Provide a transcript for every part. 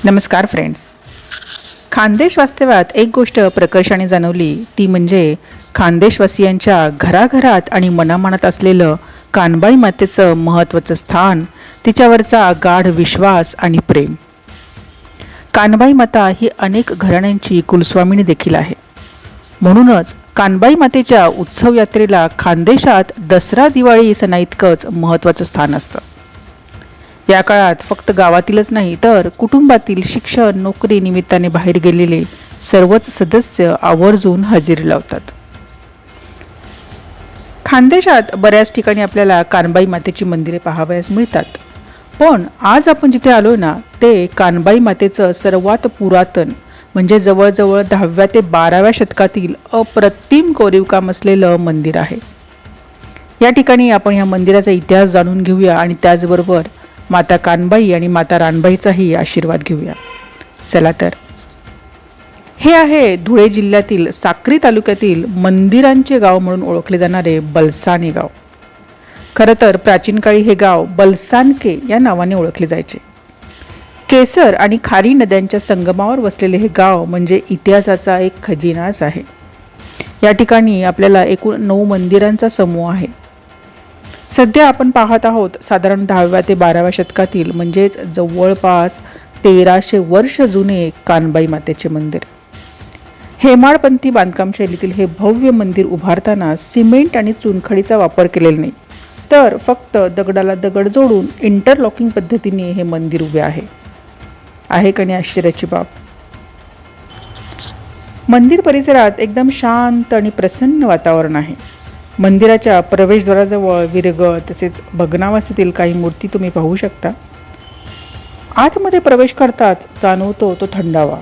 नमस्कार फ्रेंड्स. खानदेश वास्तव्यात एक गोष्ट प्रकर्षाने जाणवली, ती म्हणजे खानदेशवासियांच्या घराघरात आणि मनामनात असलेलं कानबाई मातेचं महत्त्वाचं स्थान, तिच्यावरचा गाढ विश्वास आणि प्रेम. कानबाई माता ही अनेक घराण्यांची कुलस्वामिनी देखील आहे. म्हणूनच कानबाई मातेच्या उत्सव यात्रेला खानदेशात दसरा दिवाळी सणाइतकंच महत्त्वाचं स्थान असतं. या काळात फक्त गावातीलच नाही तर कुटुंबातील शिक्षण नोकरी निमित्ताने बाहेर गेलेले सर्वच सदस्य आवर्जून हजेरी लावतात. खानदेशात बऱ्याच ठिकाणी आपल्याला कानबाई मातेची मंदिरे पाहावयास मिळतात. पण आज आपण जिथे आलोय ना, ते कानबाई मातेचं सर्वात पुरातन म्हणजे जवळजवळ 10व्या ते 12व्या शतकातील अप्रतिम कोरीवकाम असलेलं मंदिर आहे. या ठिकाणी आपण या मंदिराचा इतिहास जाणून घेऊया आणि त्याचबरोबर माता कानबाई आणि माता रानबाईचाही आशीर्वाद घेऊया. चला तर. हे आहे धुळे जिल्ह्यातील साक्री तालुक्यातील मंदिरांचे गाव म्हणून ओळखले जाणारे बलसाने गाव. खरं तर प्राचीन काळी हे गाव बलसानके या नावाने ओळखले जायचे. केसर आणि खारी नद्यांच्या संगमावर वसलेले हे गाव म्हणजे इतिहासाचा एक खजिनाच आहे. या ठिकाणी आपल्याला एकूण 9 मंदिरांचा समूह आहे. सध्या आपण पाहत आहोत साधारण 10व्या ते 12व्या शतकातील म्हणजेच जवळपास 1300 वर्ष जुने कानबाई मातेचे मंदिर. हेमाडपंथी बांधकाम शैलीतील हे भव्य मंदिर उभारताना सिमेंट आणि चुनखडीचा वापर केलेला नाही, तर फक्त दगडाला दगड जोडून इंटरलॉकिंग पद्धतीने हे मंदिर उभे आहे का नाही आश्चर्याची बाब. मंदिर परिसरात एकदम शांत आणि प्रसन्न वातावरण आहे. मंदिराच्या प्रवेशद्वाराजवळ विरगळ तसेच भग्नावस्थेतील काही मूर्ती तुम्ही पाहू शकता. आतमध्ये प्रवेश करताच जाणवतो तो थंडावा.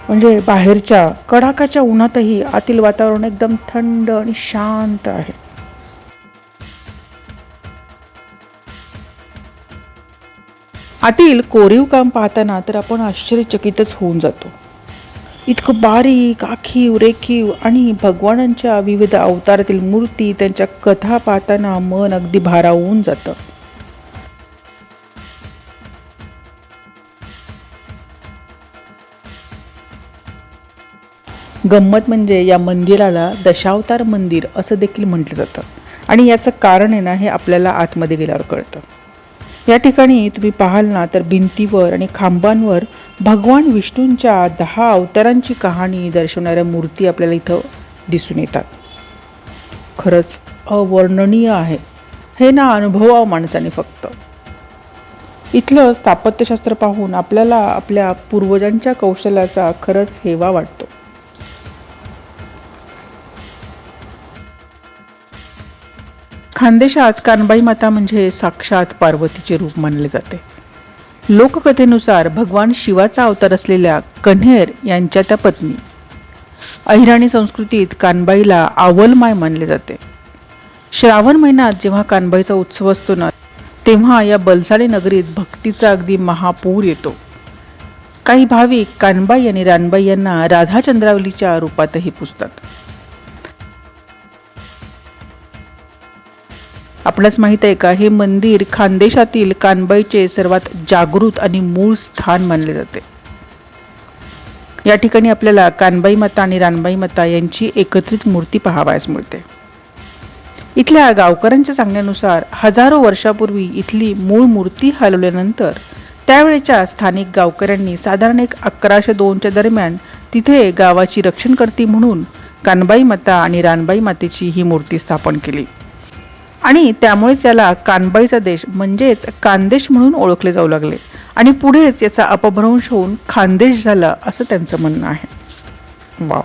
म्हणजे बाहेरच्या कडाकाच्या उन्हातही आतील वातावरण एकदम थंड आणि शांत आहे. आतील कोरीव काम पाहताना तर आपण आश्चर्यचकितच होऊन जातो. इतकं बारीक आखीव रेखीव आणि भगवानांच्या विविध अवतारातील मूर्ती, त्यांच्या कथा पाहताना मन अगदी भारावून जातं. गंमत म्हणजे या मंदिराला दशावतार मंदिर असं देखील म्हटलं जातं आणि याचं कारण आहे ना, हे आपल्याला आतमध्ये गेल्यावर कळतं. या ठिकाणी तुम्ही पाहाल ना तर भिंतीवर आणि खांबांवर भगवान विष्णूंच्या 10 अवतारांची कहाणी दर्शवणाऱ्या मूर्ती आपल्याला इथं दिसून येतात. खरंच अवर्णनीय आहे हे ना, अनुभवावं माणसाने फक्त. इथलं स्थापत्यशास्त्र पाहून आपल्याला आपल्या पूर्वजांच्या कौशल्याचा खरंच हेवा वाटतो. खानदेशात कानबाई माता म्हणजे साक्षात पार्वतीचे रूप मानले जाते. लोककथेनुसार भगवान शिवाचा अवतार असलेल्या कन्हेर यांच्या त्या पत्नी. अहिराणी संस्कृतीत कानबाईला आवलमाय मानले जाते. श्रावण महिन्यात जेव्हा कानबाईचा उत्सव असतो ना, तेव्हा या बलसाने नगरीत भक्तीचा अगदी महापूर येतो. काही भाविक कानबाई आणि रानबाई यांना राधाचंद्रावलीच्या रूपातही पुजतात. आपणास माहित आहे का, हे मंदिर खानदेशातील कानबाईचे सर्वात जागृत आणि मूळ स्थान मानले जाते. या ठिकाणी आपल्याला कानबाई माता आणि रानबाई माता यांची एकत्रित मूर्ती पाहावयास मिळते. इथल्या गावकऱ्यांच्या सांगण्यानुसार हजारो वर्षापूर्वी इथली मूळ मूर्ती हलवल्यानंतर त्यावेळेच्या स्थानिक गावकऱ्यांनी साधारण 1102च्या दरम्यान तिथे गावाची रक्षणकर्ती म्हणून कानबाई माता आणि रानबाई मातेची ही मूर्ती स्थापन केली आणि त्यामुळेच याला कानबाईचा देश म्हणजेच कानदेश म्हणून ओळखले जाऊ लागले आणि पुढेच याचा अपभ्रंश होऊन खानदेश झाला असं त्यांचं म्हणणं आहे. वाव.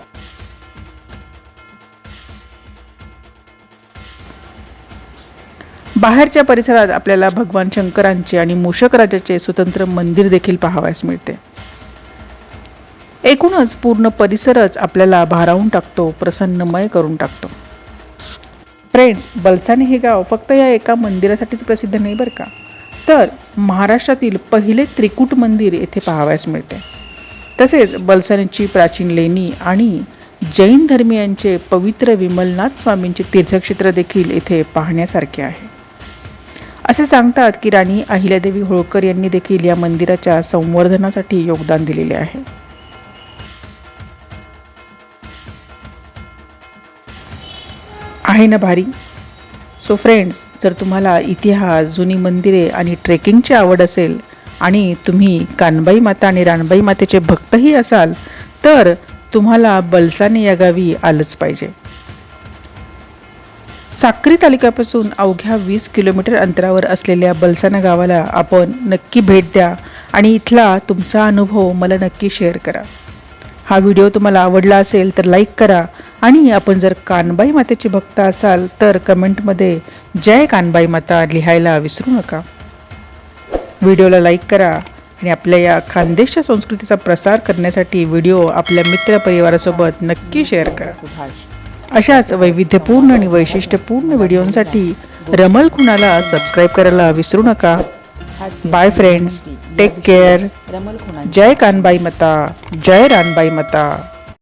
बाहेरच्या परिसरात आपल्याला भगवान शंकरांचे आणि मूषक राजाचे स्वतंत्र मंदिर देखील पाहावयास मिळते. एकूणच पूर्ण परिसरच आपल्याला भारावून टाकतो, प्रसन्नमय करून टाकतो. फ्रेंड्स, बलसाने हे गाव फक्त या एका मंदिरासाठीच प्रसिद्ध नाही बरं का, तर महाराष्ट्रातील पहिले त्रिकूट मंदिर येथे पाहावयास मिळते. तसेच बलसानेची प्राचीन लेणी आणि जैन धर्मीयांचे पवित्र विमलनाथ स्वामींचे तीर्थक्षेत्र देखील येथे पाहण्यासारखे आहे. असे सांगतात की राणी अहिल्यादेवी होळकर यांनी देखील या मंदिराच्या संवर्धनासाठी योगदान दिलेले आहे. आहे ना भारी? सो फ्रेंड्स, जर तुम्हाला इतिहास, जुनी मंदिरे आणि ट्रेकिंगची आवड असेल आणि तुम्ही कानबाई माता आणि रानबाई मातेचे भक्तही असाल तर तुम्हाला बलसाने या गावी आलंच पाहिजे. साक्री तालुक्यापासून अवघ्या 20 किलोमीटर अंतरावर असलेल्या बलसाना गावाला आपण नक्की भेट द्या आणि इथला तुमचा अनुभव मला नक्की शेअर करा. हा व्हिडिओ तुम्हाला आवडला असेल तर लाईक करा आणि आपण जर कानबाई मातेचे भक्त असाल तर कमेंटमध्ये जय कानबाई माता लिहायला विसरू नका. व्हिडिओला लाईक करा आणि आपल्या या खानदेशच्या संस्कृतीचा प्रसार करण्यासाठी व्हिडिओ आपल्या मित्रपरिवारासोबत नक्की शेअर करा. अशाच वैविध्यपूर्ण आणि वैशिष्ट्यपूर्ण व्हिडिओंसाठी रमल खुणाला सबस्क्राईब करायला विसरू नका. Bye friends, take care. जय कानबाई माता, जय रानबाई माता.